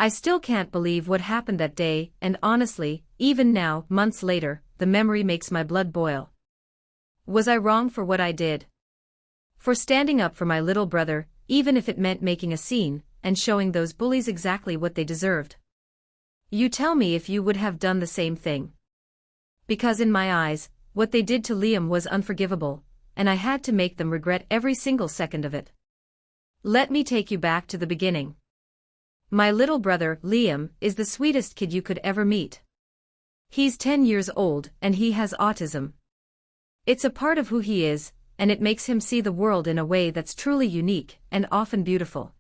I still can't believe what happened that day, and honestly, even now, months later, the memory makes my blood boil. Was I wrong for what I did? For standing up for my little brother, even if it meant making a scene, and showing those bullies exactly what they deserved? You tell me if you would have done the same thing. Because in my eyes, what they did to Liam was unforgivable, and I had to make them regret every single second of it. Let me take you back to the beginning. My little brother, Liam, is the sweetest kid you could ever meet. He's 10 years old, and he has autism. It's a part of who he is, and it makes him see the world in a way that's truly unique, and often beautiful.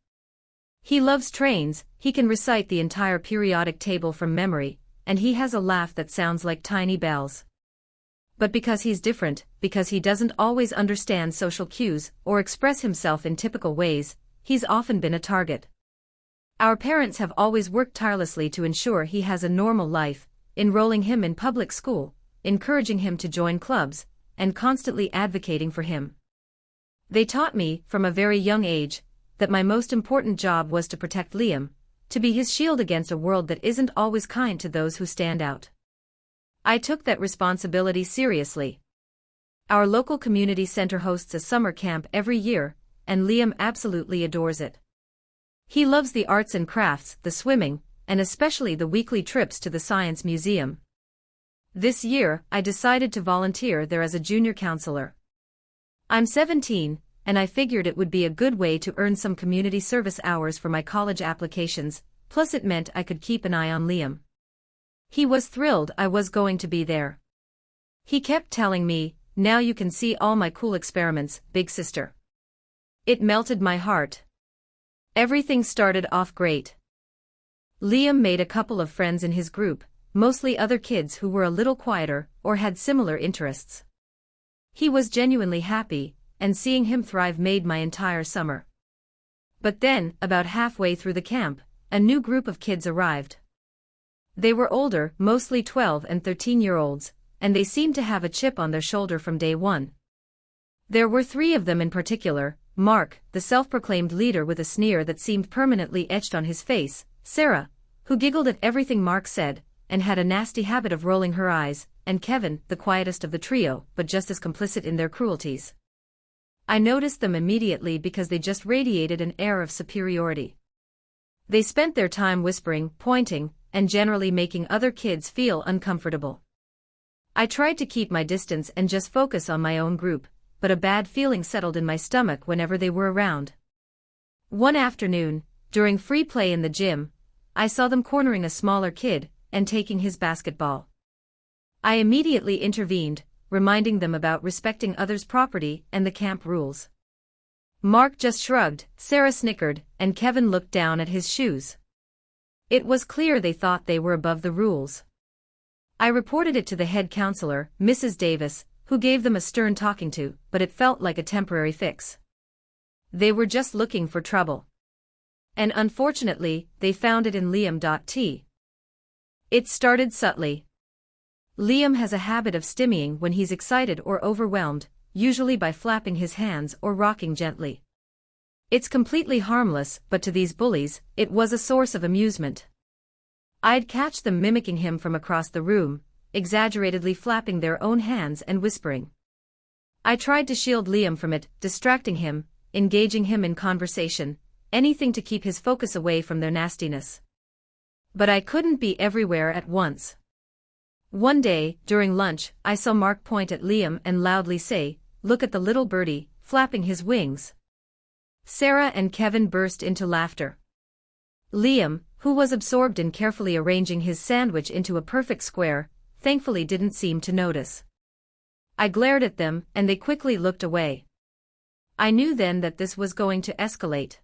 He loves trains, he can recite the entire periodic table from memory, and he has a laugh that sounds like tiny bells. But because he's different, because he doesn't always understand social cues, or express himself in typical ways, he's often been a target. Our parents have always worked tirelessly to ensure he has a normal life, enrolling him in public school, encouraging him to join clubs, and constantly advocating for him. They taught me, from a very young age, that my most important job was to protect Liam, to be his shield against a world that isn't always kind to those who stand out. I took that responsibility seriously. Our local community center hosts a summer camp every year, and Liam absolutely adores it. He loves the arts and crafts, the swimming, and especially the weekly trips to the science museum. This year, I decided to volunteer there as a junior counselor. I'm 17, and I figured it would be a good way to earn some community service hours for my college applications, plus it meant I could keep an eye on Liam. He was thrilled I was going to be there. He kept telling me, "Now you can see all my cool experiments, big sister." It melted my heart. Everything started off great. Liam made a couple of friends in his group, mostly other kids who were a little quieter or had similar interests. He was genuinely happy, and seeing him thrive made my entire summer. But then, about halfway through the camp, a new group of kids arrived. They were older, mostly 12 and 13-year-olds, and they seemed to have a chip on their shoulder from day one. There were 3 of them in particular: Mark, the self-proclaimed leader with a sneer that seemed permanently etched on his face; Sarah, who giggled at everything Mark said, and had a nasty habit of rolling her eyes; and Kevin, the quietest of the trio, but just as complicit in their cruelties. I noticed them immediately because they just radiated an air of superiority. They spent their time whispering, pointing, and generally making other kids feel uncomfortable. I tried to keep my distance and just focus on my own group, but a bad feeling settled in my stomach whenever they were around. One afternoon, during free play in the gym, I saw them cornering a smaller kid and taking his basketball. I immediately intervened, reminding them about respecting others' property and the camp rules. Mark just shrugged, Sarah snickered, and Kevin looked down at his shoes. It was clear they thought they were above the rules. I reported it to the head counselor, Mrs. Davis, who gave them a stern talking to, but it felt like a temporary fix. They were just looking for trouble. And unfortunately, they found it in Liam. It started subtly. Liam has a habit of stimmying when he's excited or overwhelmed, usually by flapping his hands or rocking gently. It's completely harmless, but to these bullies, it was a source of amusement. I'd catch them mimicking him from across the room, exaggeratedly flapping their own hands and whispering. I tried to shield Liam from it, distracting him, engaging him in conversation, anything to keep his focus away from their nastiness. But I couldn't be everywhere at once. One day, during lunch, I saw Mark point at Liam and loudly say, "Look at the little birdie, flapping his wings." Sarah and Kevin burst into laughter. Liam, who was absorbed in carefully arranging his sandwich into a perfect square, thankfully didn't seem to notice. I glared at them, and they quickly looked away. I knew then that this was going to escalate.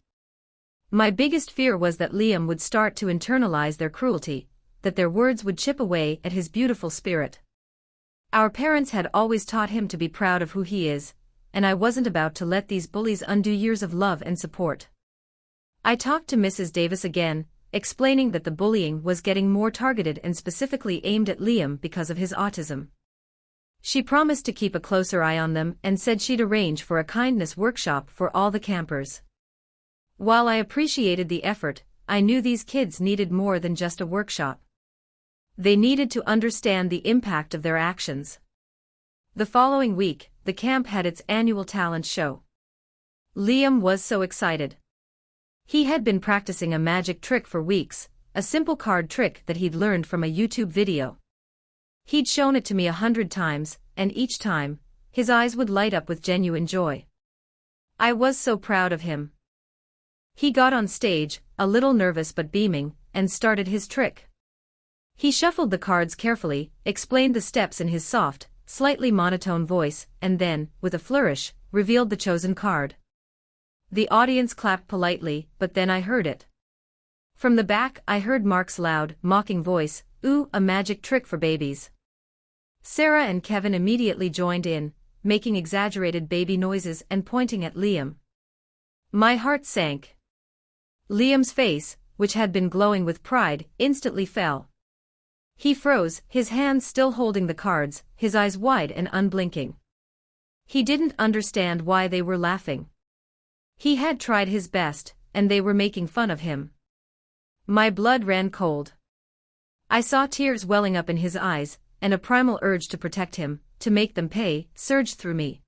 My biggest fear was that Liam would start to internalize their cruelty, that their words would chip away at his beautiful spirit. Our parents had always taught him to be proud of who he is, and I wasn't about to let these bullies undo years of love and support. I talked to Mrs. Davis again, explaining that the bullying was getting more targeted and specifically aimed at Liam because of his autism. She promised to keep a closer eye on them and said she'd arrange for a kindness workshop for all the campers. While I appreciated the effort, I knew these kids needed more than just a workshop. They needed to understand the impact of their actions. The following week, the camp had its annual talent show. Liam was so excited. He had been practicing a magic trick for weeks, a simple card trick that he'd learned from a YouTube video. He'd shown it to me 100 times, and each time, his eyes would light up with genuine joy. I was so proud of him. He got on stage, a little nervous but beaming, and started his trick. He shuffled the cards carefully, explained the steps in his soft, slightly monotone voice, and then, with a flourish, revealed the chosen card. The audience clapped politely, but then I heard it. From the back I heard Mark's loud, mocking voice, "Ooh, a magic trick for babies." Sarah and Kevin immediately joined in, making exaggerated baby noises and pointing at Liam. My heart sank. Liam's face, which had been glowing with pride, instantly fell. He froze, his hands still holding the cards, his eyes wide and unblinking. He didn't understand why they were laughing. He had tried his best, and they were making fun of him. My blood ran cold. I saw tears welling up in his eyes, and a primal urge to protect him, to make them pay, surged through me.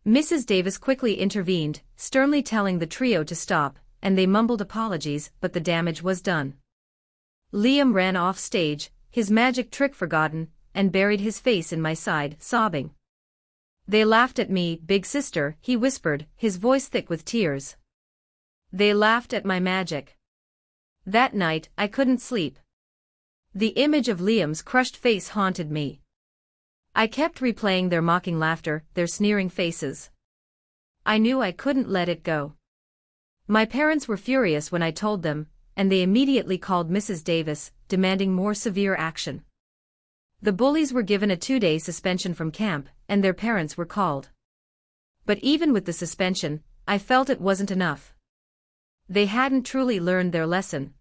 Mrs. Davis quickly intervened, sternly telling the trio to stop, and they mumbled apologies, but the damage was done. Liam ran off stage, his magic trick forgotten, and buried his face in my side, sobbing. They laughed at me, big sister, he whispered, his voice thick with tears. They laughed at my magic. That night, I couldn't sleep. The image of Liam's crushed face haunted me. I kept replaying their mocking laughter, their sneering faces. I knew I couldn't let it go. My parents were furious when I told them, and they immediately called Mrs. Davis, demanding more severe action. The bullies were given a 2-day suspension from camp, and their parents were called. But even with the suspension, I felt it wasn't enough. They hadn't truly learned their lesson.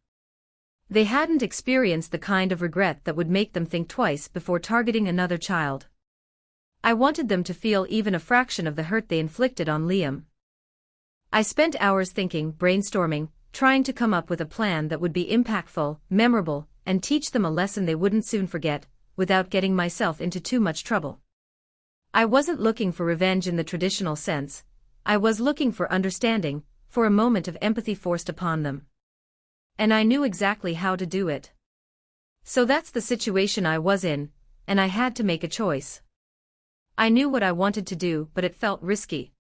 They hadn't experienced the kind of regret that would make them think twice before targeting another child. I wanted them to feel even a fraction of the hurt they inflicted on Liam. I spent hours thinking, brainstorming, trying to come up with a plan that would be impactful, memorable, and teach them a lesson they wouldn't soon forget, without getting myself into too much trouble. I wasn't looking for revenge in the traditional sense. I was looking for understanding, for a moment of empathy forced upon them. And I knew exactly how to do it. So that's the situation I was in, and I had to make a choice. I knew what I wanted to do, but it felt risky.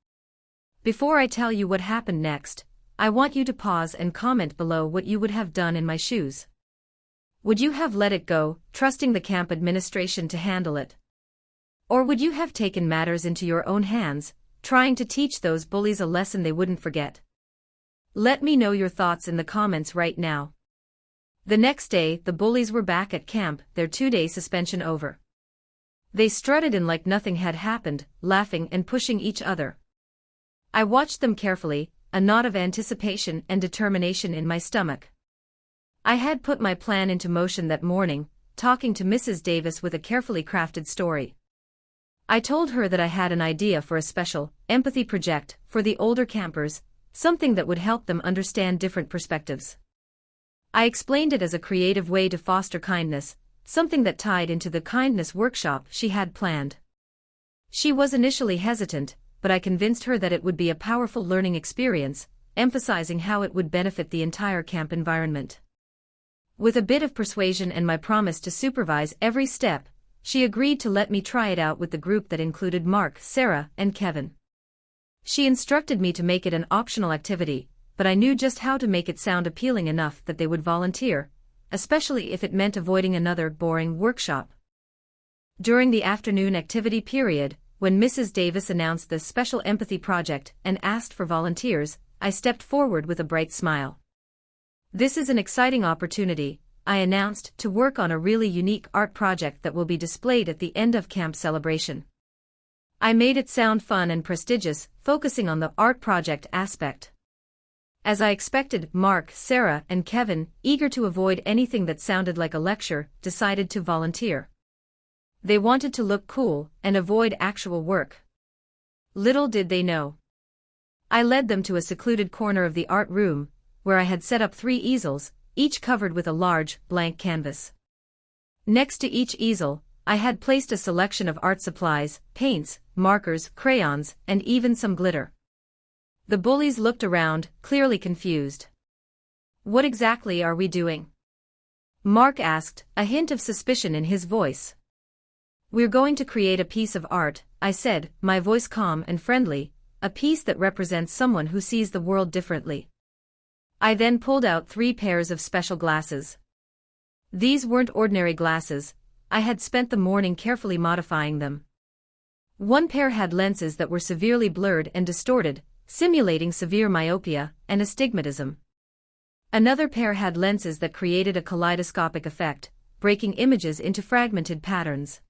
Before I tell you what happened next, I want you to pause and comment below what you would have done in my shoes. Would you have let it go, trusting the camp administration to handle it? Or would you have taken matters into your own hands, trying to teach those bullies a lesson they wouldn't forget? Let me know your thoughts in the comments right now. The next day, the bullies were back at camp, their 2-day suspension over. They strutted in like nothing had happened, laughing and pushing each other. I watched them carefully, a knot of anticipation and determination in my stomach. I had put my plan into motion that morning, talking to Mrs. Davis with a carefully crafted story. I told her that I had an idea for a special, empathy project for the older campers, something that would help them understand different perspectives. I explained it as a creative way to foster kindness, something that tied into the kindness workshop she had planned. She was initially hesitant, but I convinced her that it would be a powerful learning experience, emphasizing how it would benefit the entire camp environment. With a bit of persuasion and my promise to supervise every step, she agreed to let me try it out with the group that included Mark, Sarah, and Kevin. She instructed me to make it an optional activity, but I knew just how to make it sound appealing enough that they would volunteer, especially if it meant avoiding another boring workshop. During the afternoon activity period, when Mrs. Davis announced the special empathy project and asked for volunteers, I stepped forward with a bright smile. This is an exciting opportunity, I announced, to work on a really unique art project that will be displayed at the end of camp celebration. I made it sound fun and prestigious, focusing on the art project aspect. As I expected, Mark, Sarah, and Kevin, eager to avoid anything that sounded like a lecture, decided to volunteer. They wanted to look cool and avoid actual work. Little did they know. I led them to a secluded corner of the art room, where I had set up 3 easels, each covered with a large, blank canvas. Next to each easel, I had placed a selection of art supplies, paints, markers, crayons, and even some glitter. The bullies looked around, clearly confused. "What exactly are we doing?" Mark asked, a hint of suspicion in his voice. "We're going to create a piece of art," I said, my voice calm and friendly, "a piece that represents someone who sees the world differently." I then pulled out 3 pairs of special glasses. These weren't ordinary glasses. I had spent the morning carefully modifying them. One pair had lenses that were severely blurred and distorted, simulating severe myopia and astigmatism. Another pair had lenses that created a kaleidoscopic effect, breaking images into fragmented patterns.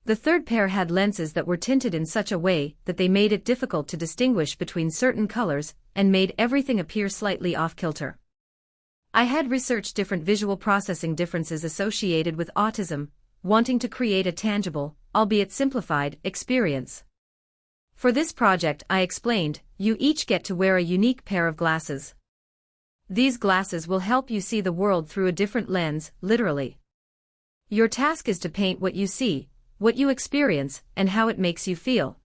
The third pair had lenses that were tinted in such a way that they made it difficult to distinguish between certain colors and made everything appear slightly off-kilter. I had researched different visual processing differences associated with autism, wanting to create a tangible, albeit simplified, experience. For this project, I explained, you each get to wear a unique pair of glasses. These glasses will help you see the world through a different lens, literally. Your task is to paint what you see, what you experience, and how it makes you feel.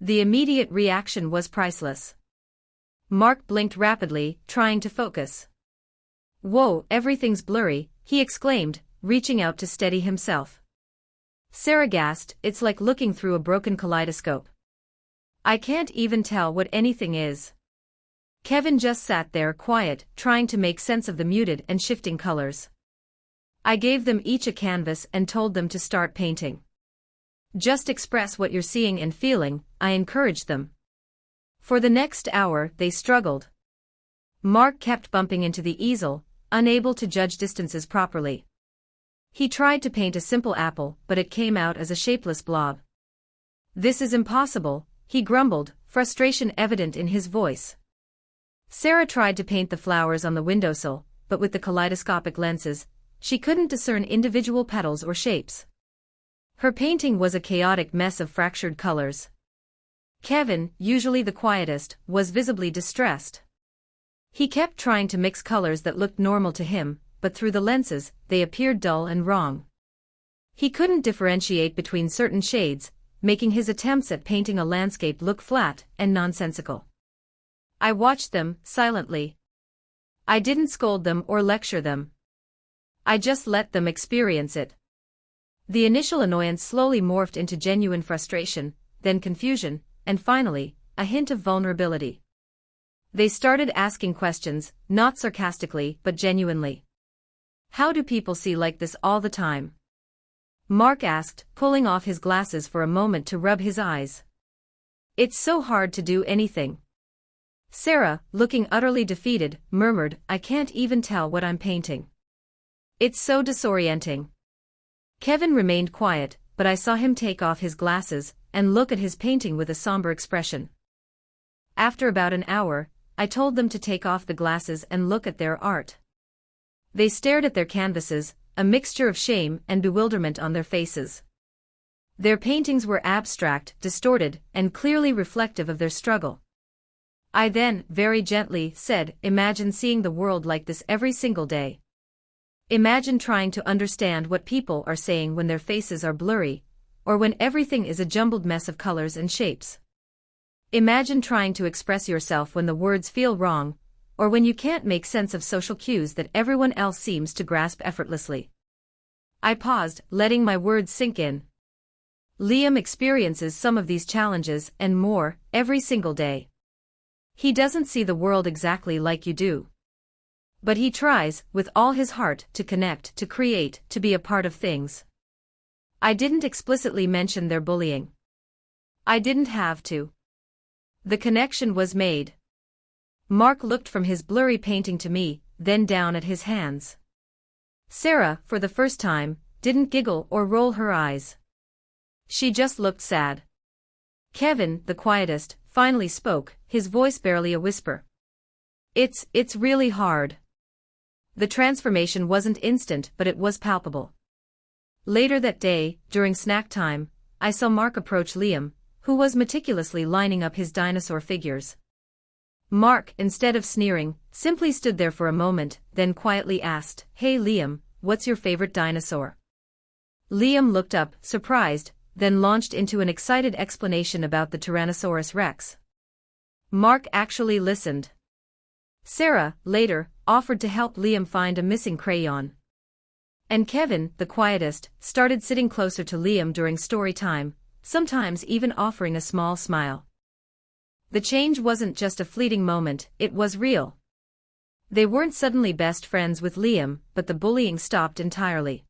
The immediate reaction was priceless. Mark blinked rapidly, trying to focus. "Whoa, everything's blurry," he exclaimed, reaching out to steady himself. Sarah gasped, "It's like looking through a broken kaleidoscope. I can't even tell what anything is." Kevin just sat there quiet, trying to make sense of the muted and shifting colors. I gave them each a canvas and told them to start painting. "Just express what you're seeing and feeling," I encouraged them. For the next hour, they struggled. Mark kept bumping into the easel, unable to judge distances properly. He tried to paint a simple apple, but it came out as a shapeless blob. "This is impossible," he grumbled, frustration evident in his voice. Sarah tried to paint the flowers on the windowsill, but with the kaleidoscopic lenses, she couldn't discern individual petals or shapes. Her painting was a chaotic mess of fractured colors. Kevin, usually the quietest, was visibly distressed. He kept trying to mix colors that looked normal to him, but through the lenses, they appeared dull and wrong. He couldn't differentiate between certain shades, making his attempts at painting a landscape look flat and nonsensical. I watched them, silently. I didn't scold them or lecture them. I just let them experience it. The initial annoyance slowly morphed into genuine frustration, then confusion, and finally, a hint of vulnerability. They started asking questions, not sarcastically but genuinely. "How do people see like this all the time?" Mark asked, pulling off his glasses for a moment to rub his eyes. "It's so hard to do anything." Sarah, looking utterly defeated, murmured, "I can't even tell what I'm painting. It's so disorienting." Kevin remained quiet, but I saw him take off his glasses and look at his painting with a somber expression. After about an hour, I told them to take off the glasses and look at their art. They stared at their canvases, a mixture of shame and bewilderment on their faces. Their paintings were abstract, distorted, and clearly reflective of their struggle. I then, very gently, said, "Imagine seeing the world like this every single day. Imagine trying to understand what people are saying when their faces are blurry, or when everything is a jumbled mess of colors and shapes. Imagine trying to express yourself when the words feel wrong, or when you can't make sense of social cues that everyone else seems to grasp effortlessly." I paused, letting my words sink in. Liam experiences some of these challenges and more, every single day. He doesn't see the world exactly like you do. But he tries, with all his heart, to connect, to create, to be a part of things. I didn't explicitly mention their bullying. I didn't have to. The connection was made. Mark looked from his blurry painting to me, then down at his hands. Sarah, for the first time, didn't giggle or roll her eyes. She just looked sad. Kevin, the quietest, finally spoke, his voice barely a whisper. It's really hard." The transformation wasn't instant, but it was palpable. Later that day, during snack time, I saw Mark approach Liam, who was meticulously lining up his dinosaur figures. Mark, instead of sneering, simply stood there for a moment, then quietly asked, "Hey Liam, what's your favorite dinosaur?" Liam looked up, surprised, then launched into an excited explanation about the Tyrannosaurus Rex. Mark actually listened. Sarah, later, offered to help Liam find a missing crayon. And Kevin, the quietest, started sitting closer to Liam during story time, sometimes even offering a small smile. The change wasn't just a fleeting moment, it was real. They weren't suddenly best friends with Liam, but the bullying stopped entirely.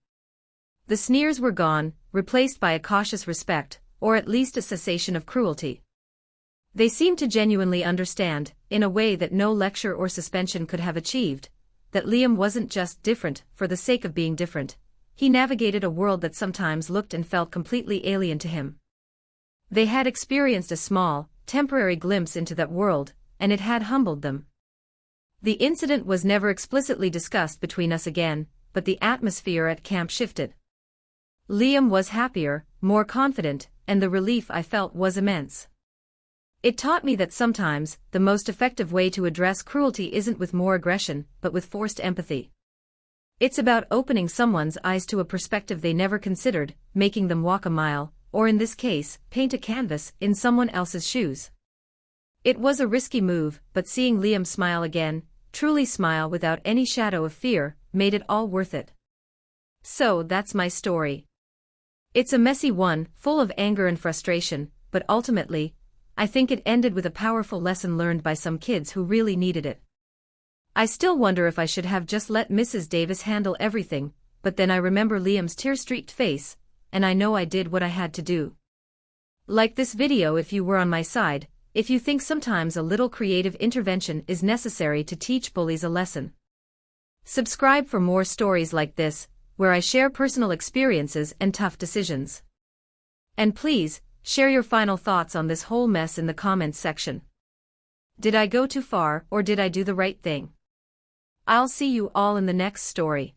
The sneers were gone, replaced by a cautious respect, or at least a cessation of cruelty. They seemed to genuinely understand, in a way that no lecture or suspension could have achieved, that Liam wasn't just different for the sake of being different. He navigated a world that sometimes looked and felt completely alien to him. They had experienced a small, temporary glimpse into that world, and it had humbled them. The incident was never explicitly discussed between us again, but the atmosphere at camp shifted. Liam was happier, more confident, and the relief I felt was immense. It taught me that sometimes, the most effective way to address cruelty isn't with more aggression, but with forced empathy. It's about opening someone's eyes to a perspective they never considered, making them walk a mile, or in this case, paint a canvas, in someone else's shoes. It was a risky move, but seeing Liam smile again, truly smile without any shadow of fear, made it all worth it. So that's my story. It's a messy one, full of anger and frustration, but ultimately, I think it ended with a powerful lesson learned by some kids who really needed it. I still wonder if I should have just let Mrs. Davis handle everything, but then I remember Liam's tear-streaked face, and I know I did what I had to do. Like this video if you were on my side, if you think sometimes a little creative intervention is necessary to teach bullies a lesson. Subscribe for more stories like this, where I share personal experiences and tough decisions. And please, share your final thoughts on this whole mess in the comments section. Did I go too far or did I do the right thing? I'll see you all in the next story.